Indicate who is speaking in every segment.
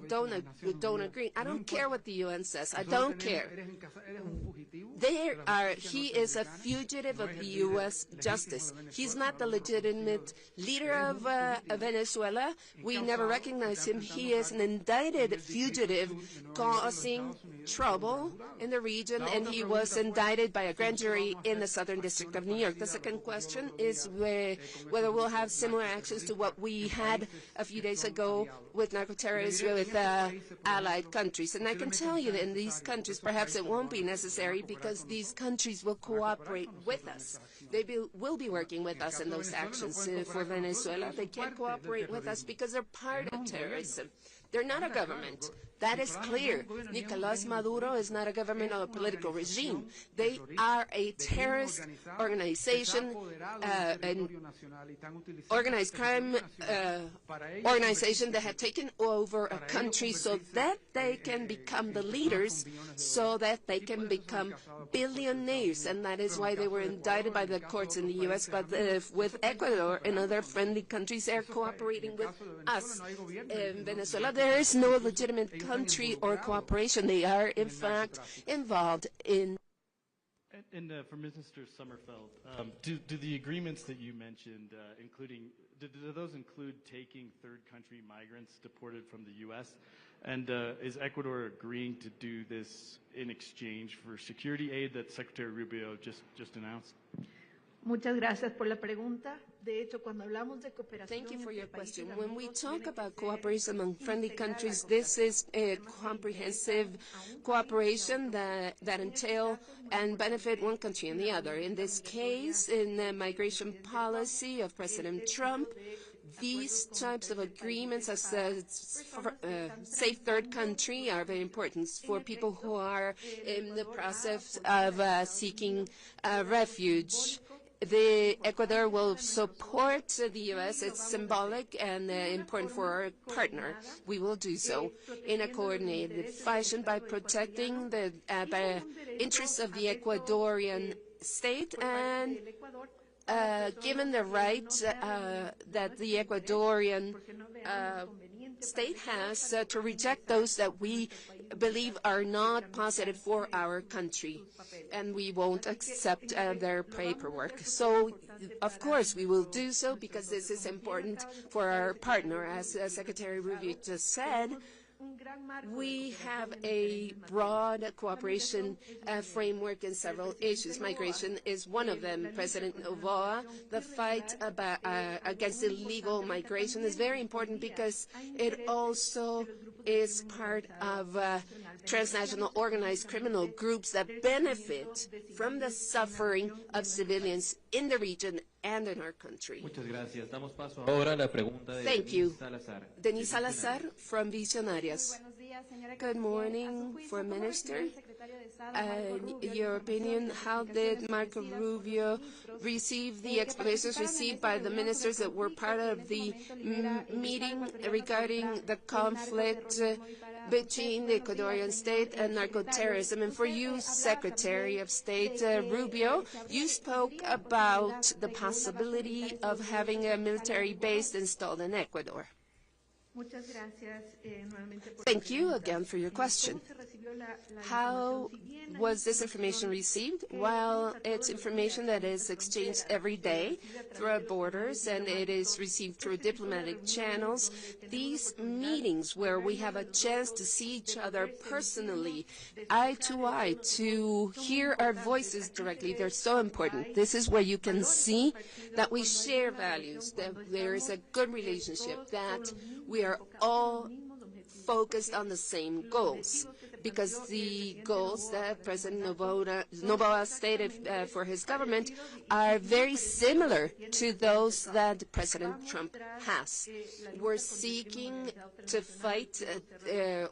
Speaker 1: don't agree. I don't care what the UN says. I don't care. He is a fugitive of the U.S. justice. He's not the legitimate leader of Venezuela. We never recognize him. He is an indicted fugitive causing trouble in the region, and he was indicted by a grand jury in the Southern District of New York. The second question is whether we'll have similar actions to what we had a few days ago with narco-terrorists with allied countries. And I can tell you that in these countries, perhaps it won't be necessary because these countries will cooperate with us. They will be working with us in those actions. For Venezuela, they can't cooperate with us because they're part of terrorism. They're not a government. That is clear. Nicolás Maduro is not a government or a political regime. They are a terrorist organization, an organized crime organization that had taken over a country so that they can become the leaders, so that they can become billionaires. And that is why they were indicted by the courts in the U.S. But with Ecuador and other friendly countries, they're cooperating with us. In Venezuela, there is no legitimate country or cooperation. They are, in fact, involved in.
Speaker 2: And for Mr. Sommerfeld, do the agreements that you mentioned, do those include taking third country migrants deported from the U.S.? And is Ecuador agreeing to do this in exchange for security aid that Secretary Rubio just announced?
Speaker 3: Muchas gracias por la pregunta. De hecho, cuando hablamos de cooperación,
Speaker 1: thank you for your question. When we talk about cooperation among friendly countries, this is a comprehensive cooperation that entail and benefit one country and the other. In this case, in the migration policy of President Trump, these types of agreements as a safe third country are very important for people who are in the process of seeking refuge. The Ecuador will support the U.S. It's symbolic and important for our partner. We will do so in a coordinated fashion by protecting the interests of the Ecuadorian state and given the right that the Ecuadorian state has to reject those that we believe are not positive for our country, and we won't accept their paperwork. So, of course, we will do so because this is important for our partner. As Secretary Rubio just said, we have a broad cooperation framework in several issues. Migration is one of them. President Novoa, the fight against illegal migration is very important because it also is part of transnational organized criminal groups that benefit from the suffering of civilians in the region and in our country. Thank you. Denise Salazar from Visionarias. Good morning, Foreign Minister. In your opinion, how did Marco Rubio receive the explanations received by the ministers that were part of the meeting regarding the conflict between the Ecuadorian state and narco-terrorism? And for you, Secretary of State Rubio, you spoke about the possibility of having a military base installed in Ecuador. Thank you again for your question. How was this information received? Well, it's information that is exchanged every day through our borders, and it is received through diplomatic channels. These meetings where we have a chance to see each other personally, eye to eye, to hear our voices directly, they're so important. This is where you can see that we share values, that there is a good relationship, that we are all focused on the same goals, because the goals that President Noboa stated for his government are very similar to those that President Trump has. We're seeking to fight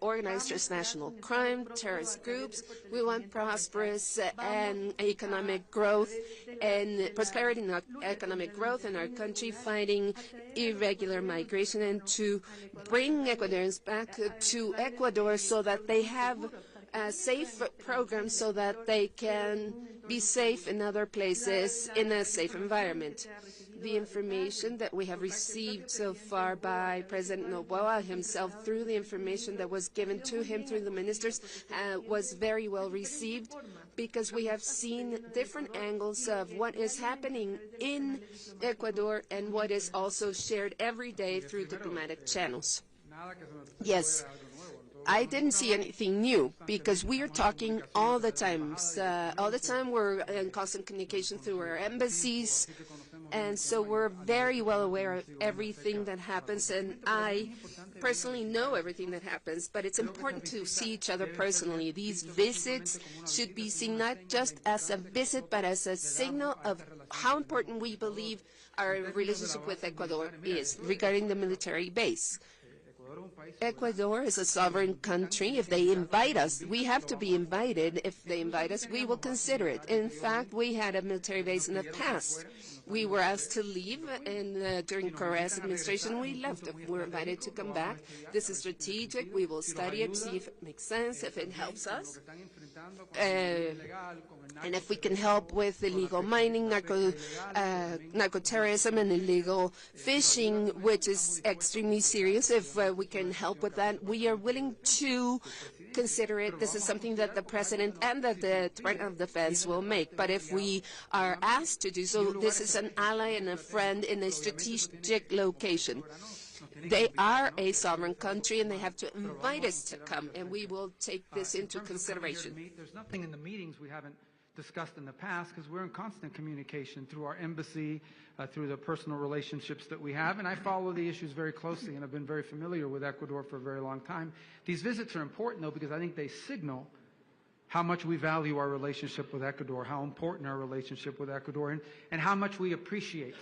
Speaker 1: organized transnational crime, terrorist groups. We want prosperous and economic growth and prosperity and economic growth in our country, fighting irregular migration, and to bring Ecuadorians back to Ecuador so that they have a safe program so that they can be safe in other places in a safe environment. the information that we have received so far by President Noboa himself, through the information that was given to him through the ministers, was very well received, because we have seen different angles of what is happening in Ecuador and what is also shared every day through diplomatic channels. Yes. I didn't see anything new, because we are talking all the time. All the time we're in constant communication through our embassies, and so we're very well aware of everything that happens, and I personally know everything that happens, but it's important to see each other personally. These visits should be seen not just as a visit, but as a signal of how important we believe our relationship with Ecuador is regarding the military base. Ecuador is a sovereign country. If they invite us, we have to be invited. If they invite us, we will consider it. In fact, we had a military base in the past. We were asked to leave, and during Correa's administration, we left. If we're invited to come back, this is strategic. We will study it, see if it makes sense, if it helps us. And if we can help with illegal mining, narco-terrorism, and illegal fishing, which is extremely serious, if we can help with that, we are willing to consider it. This is something that the President and that the Department of Defense will make. But if we are asked to do so, this is an ally and a friend in a strategic location. They are a sovereign country, and they have to invite us to come, and we will take this into consideration.
Speaker 4: There's nothing in the meetings we haven't discussed in the past, because we're in constant communication through our embassy, through the personal relationships that we have, and I follow the issues very closely, and I've been very familiar with Ecuador for a very long time. These visits are important, though, because I think they signal how much we value our relationship with Ecuador, how important our relationship with Ecuador, and how much we appreciate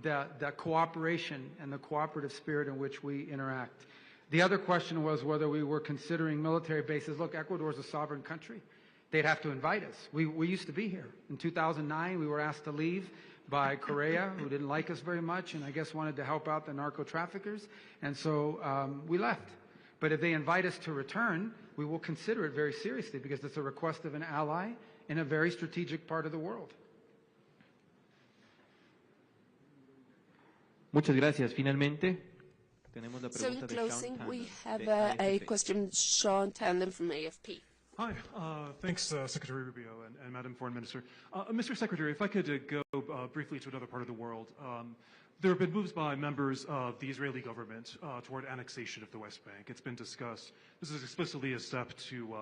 Speaker 4: the cooperation and the cooperative spirit in which we interact. The other question was whether we were considering military bases. Look, Ecuador is a sovereign country. They'd have to invite us. We used to be here. In 2009, we were asked to leave by Correa, who didn't like us very much and I guess wanted to help out the narco-traffickers, and so we left. But if they invite us to return, we will consider it very seriously, because it's a request of an ally in a very strategic part of the world.
Speaker 5: Muchas gracias. Finalmente, tenemos la
Speaker 1: So in
Speaker 5: pregunta de
Speaker 1: closing,
Speaker 5: Sean
Speaker 1: we
Speaker 5: Tandem
Speaker 1: have
Speaker 5: de
Speaker 1: a
Speaker 5: AFP.
Speaker 1: question, Sean Tandem from AFP.
Speaker 6: Hi, thanks, Secretary Rubio and Madam Foreign Minister. Mr. Secretary, if I could go briefly to another part of the world. There have been moves by members of the Israeli government toward annexation of the West Bank. It's been discussed. This is explicitly a step to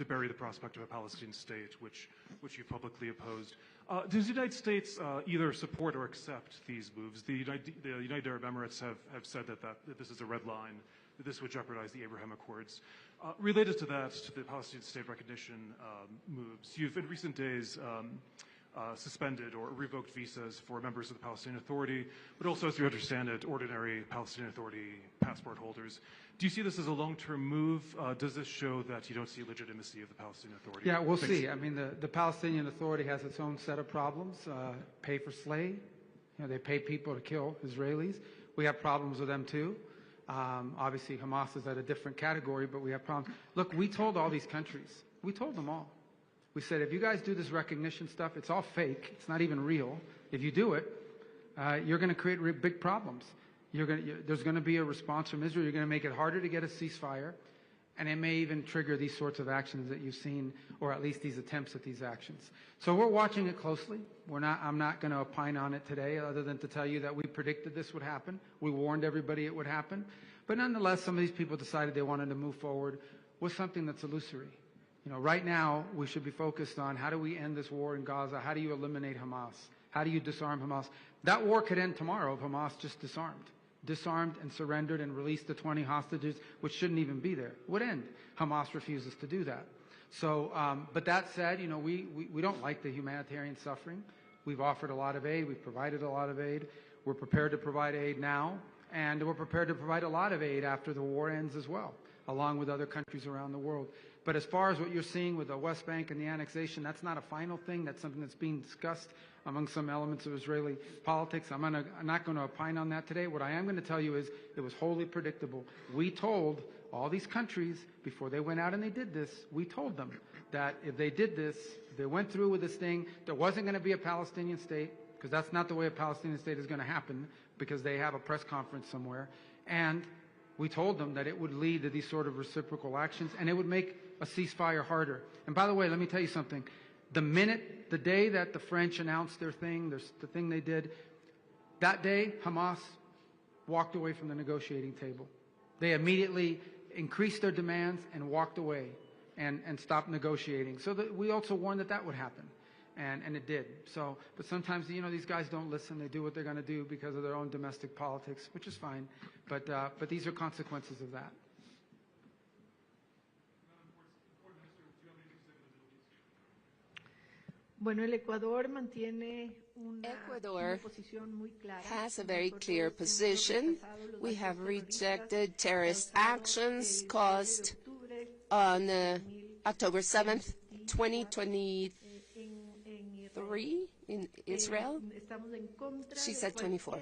Speaker 6: bury the prospect of a Palestinian state, which you publicly opposed. Does the United States either support or accept these moves? The United Arab Emirates have said that this is a red line, that this would jeopardize the Abraham Accords. Related to that, to the Palestinian state recognition moves, you've in recent days suspended or revoked visas for members of the Palestinian Authority, but also, as you understand it, ordinary Palestinian Authority passport holders. Do you see this as a long-term move? Does this show that you don't see legitimacy of the Palestinian Authority?
Speaker 4: Yeah, we'll see. I mean, the Palestinian Authority has its own set of problems. Pay for slay. You know, they pay people to kill Israelis. We have problems with them too. Obviously, Hamas is at a different category, but we have problems. Look, we told all these countries. We told them all. We said, if you guys do this recognition stuff, it's all fake. It's not even real. If you do it, you're going to create big problems. There's going to be a response from Israel. You're going to make it harder to get a ceasefire, and it may even trigger these sorts of actions that you've seen, or at least these attempts at these actions. So we're watching it closely. I'm not going to opine on it today, other than to tell you that we predicted this would happen. We warned everybody it would happen. But nonetheless, some of these people decided they wanted to move forward with something that's illusory. You know, right now, we should be focused on how do we end this war in Gaza? How do you eliminate Hamas? How do you disarm Hamas? That war could end tomorrow if Hamas just disarmed and surrendered and released the 20 hostages, which shouldn't even be there. It would end. Hamas refuses to do that. So, but that said, you know, we don't like the humanitarian suffering. We've offered a lot of aid. We've provided a lot of aid. We're prepared to provide aid now, and we're prepared to provide a lot of aid after the war ends as well, along with other countries around the world. But as far as what you're seeing with the West Bank and the annexation, that's not a final thing. That's something that's being discussed among some elements of Israeli politics. I'm not going to opine on that today. What I am going to tell you is it was wholly predictable. We told all these countries before they went out and they did this, we told them that if they did this, if they went through with this thing, there wasn't going to be a Palestinian state. because that's not the way a Palestinian state is going to happen, because they have a press conference somewhere. And we told them that it would lead to these sort of reciprocal actions, and it would make a ceasefire harder. And by the way, let me tell you something. The day that the French announced their thing, the thing they did, that day, Hamas walked away from the negotiating table. They immediately increased their demands and walked away and stopped negotiating. So we also warned that would happen. And it did. So, but sometimes, these guys don't listen. They do what they're going to do because of their own domestic politics, which is fine. But these are consequences of that.
Speaker 3: Bueno, el Ecuador mantiene
Speaker 1: Ecuador
Speaker 3: una posición muy clara.
Speaker 1: Has a very clear position. We have rejected terrorist actions caused on October 7th, 2023 in Israel. She said 24.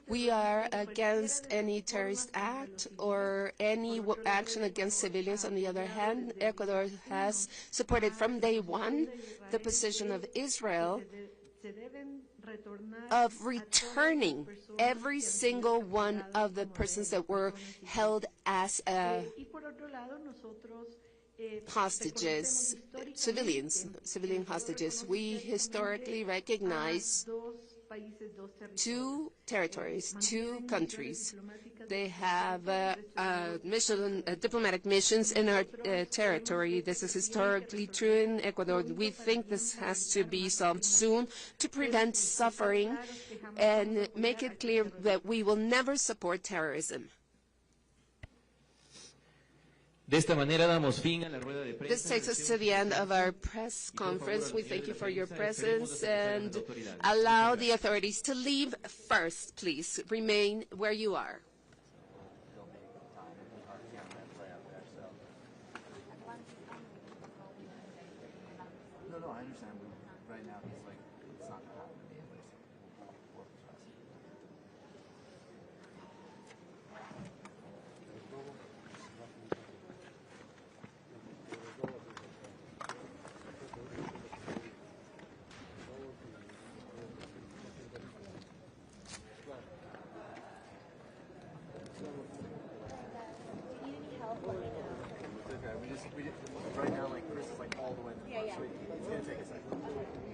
Speaker 1: We are against any terrorist act or any action against civilians. On the other hand, Ecuador has supported from day one the position of Israel of returning every single one of the persons that were held as hostages, civilian hostages. We historically recognize two territories, two countries. They have diplomatic missions in our territory. This is historically true in Ecuador. We think this has to be solved soon to prevent suffering and make it clear that we will never support terrorism.
Speaker 5: De esta manera damos fin a la rueda de prensa.
Speaker 1: This takes us to the end of our press conference. We thank you for your presence and allow the authorities to leave first, please. Remain where you are.
Speaker 7: No, I understand. Right now, he's like, it's not going to happen to me anyways. Okay, we just right now, like Chris is like all the way. Yeah, yeah. It's gonna take a second.